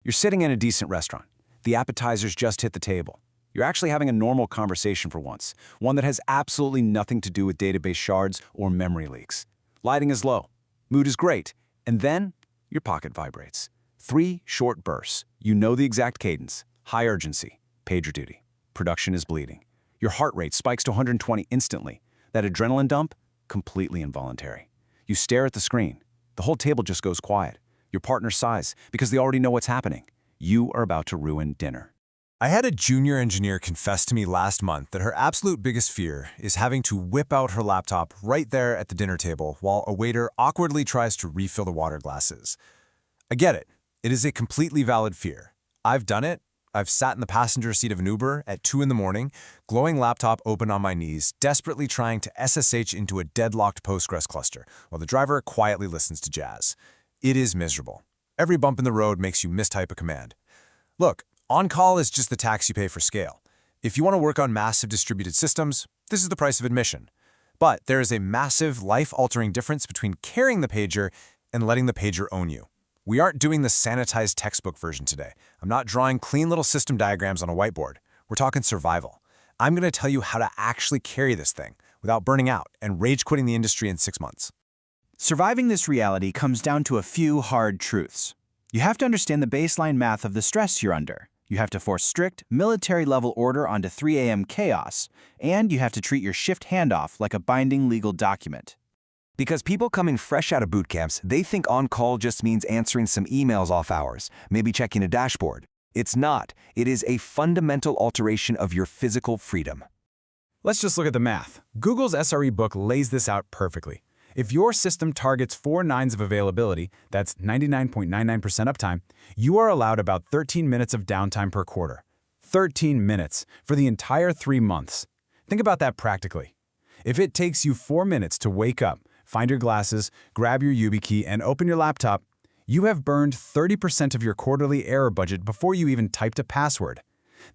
You're sitting in a decent restaurant. The appetizers just hit the table. You're actually having a normal conversation for once, one that has absolutely nothing to do with database shards or memory leaks. Lighting is low. Mood is great. And then, your pocket vibrates. 3 short bursts. You know the exact cadence. High urgency. Pager duty. Production is bleeding. Your heart rate spikes to 120 instantly. That adrenaline dump? Completely involuntary. You stare at the screen. The whole table just goes quiet. Your partner sighs because they already know what's happening. You are about to ruin dinner. I had a junior engineer confess to me last month that her absolute biggest fear is having to whip out her laptop right there at the dinner table while a waiter awkwardly tries to refill the water glasses. I get it. It is a completely valid fear. I've done it. I've sat in the passenger seat of an Uber at 2 in the morning, glowing laptop open on my knees, desperately trying to SSH into a deadlocked Postgres cluster, while the driver quietly listens to jazz. It is miserable. Every bump in the road makes you mistype a command. Look, on-call is just the tax you pay for scale. If you want to work on massive distributed systems, this is the price of admission. But there is a massive, life-altering difference between carrying the pager and letting the pager own you. We aren't doing the sanitized textbook version today. I'm not drawing clean little system diagrams on a whiteboard. We're talking survival. I'm going to tell you how to actually carry this thing without burning out and rage-quitting the industry in 6 months. Surviving this reality comes down to a few hard truths. You have to understand the baseline math of the stress you're under. You have to force strict, military-level order onto 3 a.m. chaos, and you have to treat your shift handoff like a binding legal document. Because people coming fresh out of boot camps, they think on-call just means answering some emails off hours, maybe checking a dashboard. It's not. It is a fundamental alteration of your physical freedom. Let's just look at the math. Google's SRE book lays this out perfectly. If your system targets 4 nines of availability, that's 99.99% uptime, you are allowed about 13 minutes of downtime per quarter. 13 minutes for the entire 3 months. Think about that practically. If it takes you 4 minutes to wake up, find your glasses, grab your YubiKey, and open your laptop, you have burned 30% of your quarterly error budget before you even typed a password.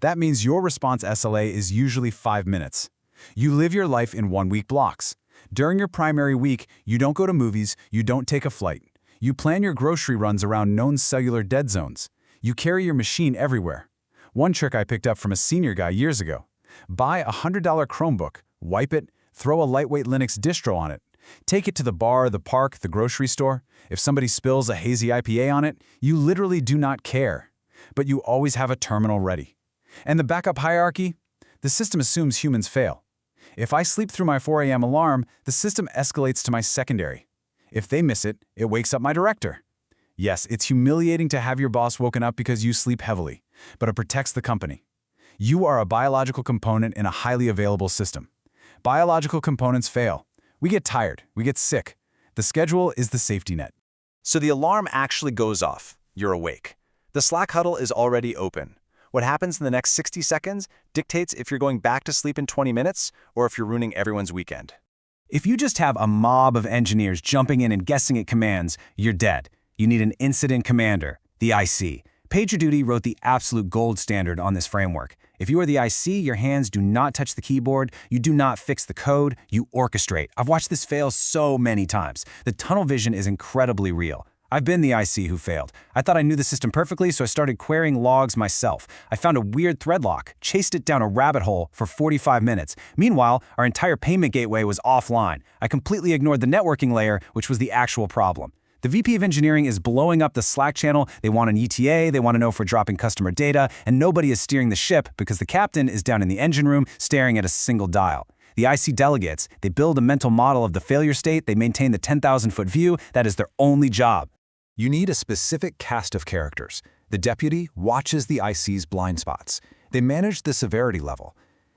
That means your response SLA is usually 5 minutes. You live your life in 1-week blocks. During your primary week, you don't go to movies, you don't take a flight. You plan your grocery runs around known cellular dead zones. You carry your machine everywhere. One trick I picked up from a senior guy years ago. Buy a $100 Chromebook, wipe it, throw a lightweight Linux distro on it. Take it to the bar, the park, the grocery store. If somebody spills a hazy IPA on it, you literally do not care. But you always have a terminal ready. And the backup hierarchy? The system assumes humans fail. If I sleep through my 4 a.m. alarm, the system escalates to my secondary. If they miss it, it wakes up my director. Yes, it's humiliating to have your boss woken up because you sleep heavily, but it protects the company. You are a biological component in a highly available system. Biological components fail. We get tired, we get sick. The schedule is the safety net. So the alarm actually goes off. You're awake. The Slack huddle is already open. What happens in the next 60 seconds dictates if you're going back to sleep in 20 minutes or if you're ruining everyone's weekend. If you just have a mob of engineers jumping in and guessing at commands, you're dead. You need an incident commander, the IC. PagerDuty wrote the absolute gold standard on this framework. If you are the IC, your hands do not touch the keyboard, you do not fix the code, you orchestrate. I've watched this fail so many times. The tunnel vision is incredibly real. I've been the IC who failed. I thought I knew the system perfectly, so I started querying logs myself. I found a weird thread lock, chased it down a rabbit hole for 45 minutes. Meanwhile, our entire payment gateway was offline. I completely ignored the networking layer, which was the actual problem. The VP of Engineering is blowing up the Slack channel. They want an ETA, they want to know if we're dropping customer data, and nobody is steering the ship because the captain is down in the engine room staring at a single dial. The IC delegates, they build a mental model of the failure state, they maintain the 10,000-foot view. That is their only job. You need a specific cast of characters. The deputy watches the IC's blind spots. They manage the severity level.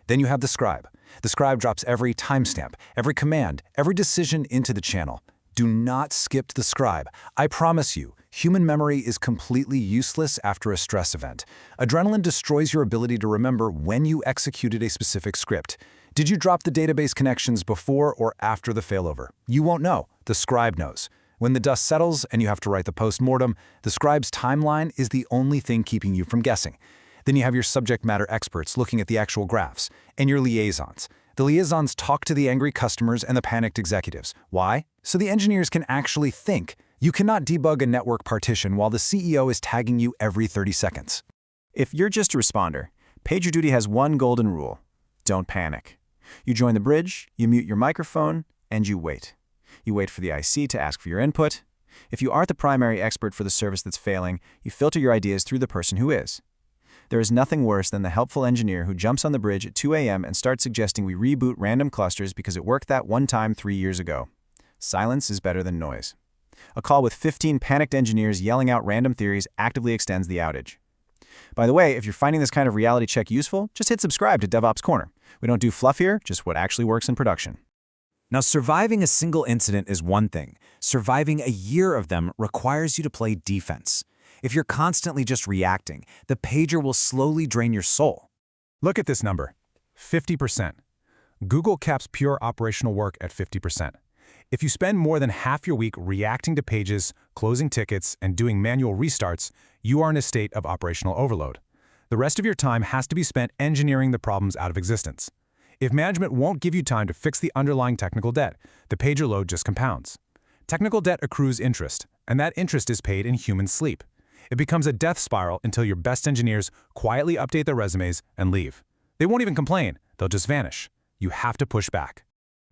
Then you have the scribe. The scribe drops every timestamp, every command, every decision into the channel. Do not skip the scribe. I promise you, human memory is completely useless after a stress event. Adrenaline destroys your ability to remember when you executed a specific script. Did you drop the database connections before or after the failover? You won't know. The scribe knows. When the dust settles and you have to write the post-mortem, the scribe's timeline is the only thing keeping you from guessing. Then you have your subject matter experts looking at the actual graphs, and your liaisons. The liaisons talk to the angry customers and the panicked executives. Why? So the engineers can actually think. You cannot debug a network partition while the CEO is tagging you every 30 seconds. If you're just a responder, PagerDuty has one golden rule: don't panic. You join the bridge, you mute your microphone, and you wait. You wait for the IC to ask for your input. If you aren't the primary expert for the service that's failing, you filter your ideas through the person who is. There is nothing worse than the helpful engineer who jumps on the bridge at 2 a.m. and starts suggesting we reboot random clusters because it worked that one time 3 years ago. Silence is better than noise. A call with 15 panicked engineers yelling out random theories actively extends the outage. By the way, if you're finding this kind of reality check useful, just hit subscribe to DevOps Corner. We don't do fluff here, just what actually works in production. Now, surviving a single incident is one thing. Surviving a year of them requires you to play defense. If you're constantly just reacting, the pager will slowly drain your soul. Look at this number, 50%. Google caps pure operational work at 50%. If you spend more than half your week reacting to pages, closing tickets, and doing manual restarts, you are in a state of operational overload. The rest of your time has to be spent engineering the problems out of existence. If management won't give you time to fix the underlying technical debt, the pager load just compounds. Technical debt accrues interest, and that interest is paid in human sleep. It becomes a death spiral until your best engineers quietly update their resumes and leave. They won't even complain, they'll just vanish. You have to push back.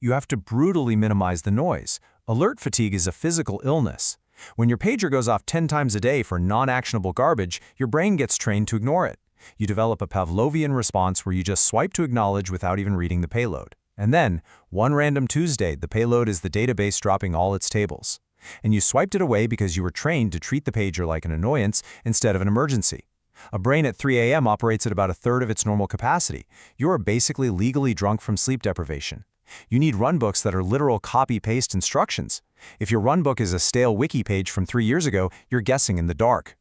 You have to brutally minimize the noise. Alert fatigue is a physical illness. When your pager goes off 10 times a day for non-actionable garbage, your brain gets trained to ignore it. You develop a Pavlovian response where you just swipe to acknowledge without even reading the payload. And then, one random Tuesday, the payload is the database dropping all its tables. And you swiped it away because you were trained to treat the pager like an annoyance instead of an emergency. A brain at 3 a.m. operates at about a third of its normal capacity. You are basically legally drunk from sleep deprivation. You need runbooks that are literal copy-paste instructions. If your runbook is a stale wiki page from 3 years ago, you're guessing in the dark.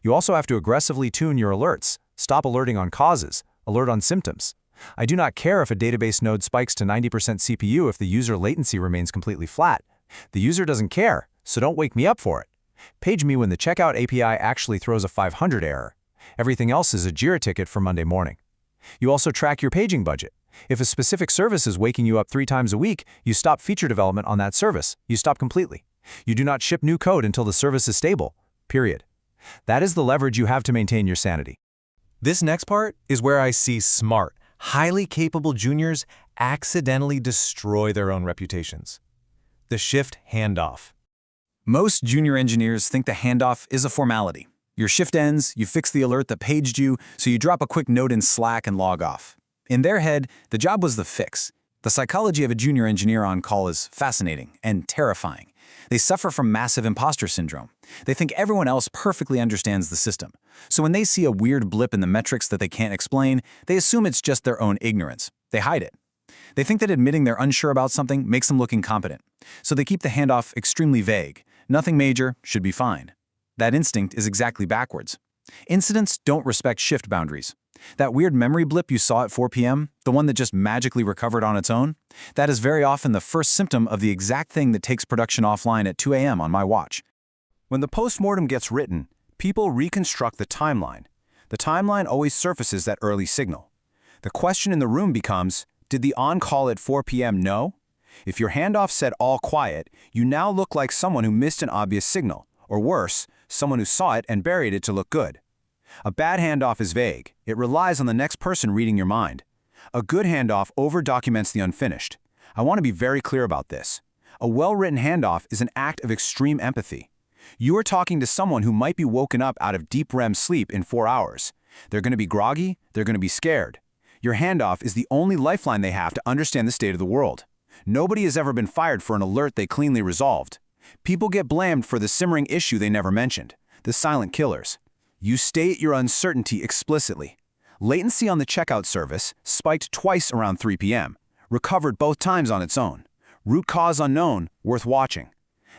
You also have to aggressively tune your alerts. Stop alerting on causes, alert on symptoms. I do not care if a database node spikes to 90% CPU if the user latency remains completely flat. The user doesn't care, so don't wake me up for it. Page me when the checkout API actually throws a 500 error. Everything else is a Jira ticket for Monday morning. You also track your paging budget. If a specific service is waking you up 3 times a week, you stop feature development on that service. You stop completely. You do not ship new code until the service is stable. Period. That is the leverage you have to maintain your sanity. This next part is where I see smart, highly capable juniors accidentally destroy their own reputations. The shift handoff. Most junior engineers think the handoff is a formality. Your shift ends, you fix the alert that paged you, so you drop a quick note in Slack and log off. In their head, the job was the fix. The psychology of a junior engineer on call is fascinating and terrifying. They suffer from massive imposter syndrome. They think everyone else perfectly understands the system. So when they see a weird blip in the metrics that they can't explain, they assume it's just their own ignorance. They hide it. They think that admitting they're unsure about something makes them look incompetent. So they keep the handoff extremely vague. Nothing major, should be fine. That instinct is exactly backwards. Incidents don't respect shift boundaries. That weird memory blip you saw at 4 p.m., the one that just magically recovered on its own, that is very often the first symptom of the exact thing that takes production offline at 2 a.m. on my watch. When the postmortem gets written, people reconstruct the timeline. The timeline always surfaces that early signal. The question in the room becomes, did the on-call at 4 p.m. know? If your handoff said all quiet, you now look like someone who missed an obvious signal, or worse, someone who saw it and buried it to look good. A bad handoff is vague. It relies on the next person reading your mind. A good handoff over-documents the unfinished. I want to be very clear about this. A well-written handoff is an act of extreme empathy. You are talking to someone who might be woken up out of deep REM sleep in 4 hours. They're going to be groggy, they're going to be scared. Your handoff is the only lifeline they have to understand the state of the world. Nobody has ever been fired for an alert they cleanly resolved. People get blamed for the simmering issue they never mentioned, the silent killers. You state your uncertainty explicitly. Latency on the checkout service spiked twice around 3 p.m., recovered both times on its own. Root cause unknown, worth watching.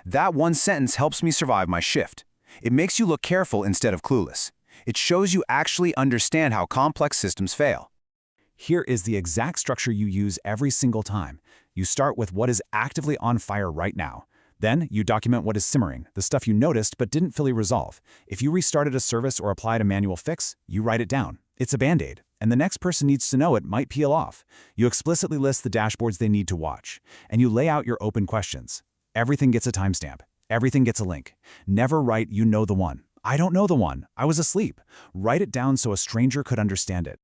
That one sentence helps me survive my shift. It makes you look careful instead of clueless. It shows you actually understand how complex systems fail. Here is the exact structure you use every single time. You start with what is actively on fire right now. Then, you document what is simmering, the stuff you noticed but didn't fully resolve. If you restarted a service or applied a manual fix, you write it down. It's a Band-Aid, and the next person needs to know it might peel off. You explicitly list the dashboards they need to watch, and you lay out your open questions. Everything gets a timestamp. Everything gets a link. Never write, "You know the one." "I don't know the one. I was asleep." Write it down so a stranger could understand it.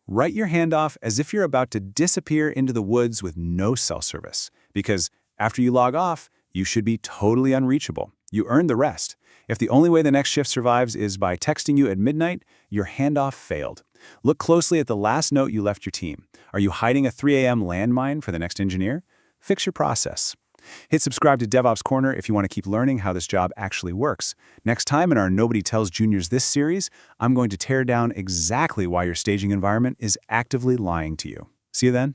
Write your handoff as if you're about to disappear into the woods with no cell service, because after you log off, you should be totally unreachable. You earned the rest. If the only way the next shift survives is by texting you at midnight, your handoff failed. Look closely at the last note you left your team. Are you hiding a 3 a.m. landmine for the next engineer? Fix your process. Hit subscribe to DevOps Corner if you want to keep learning how this job actually works. Next time in our Nobody Tells Juniors This series, I'm going to tear down exactly why your staging environment is actively lying to you. See you then.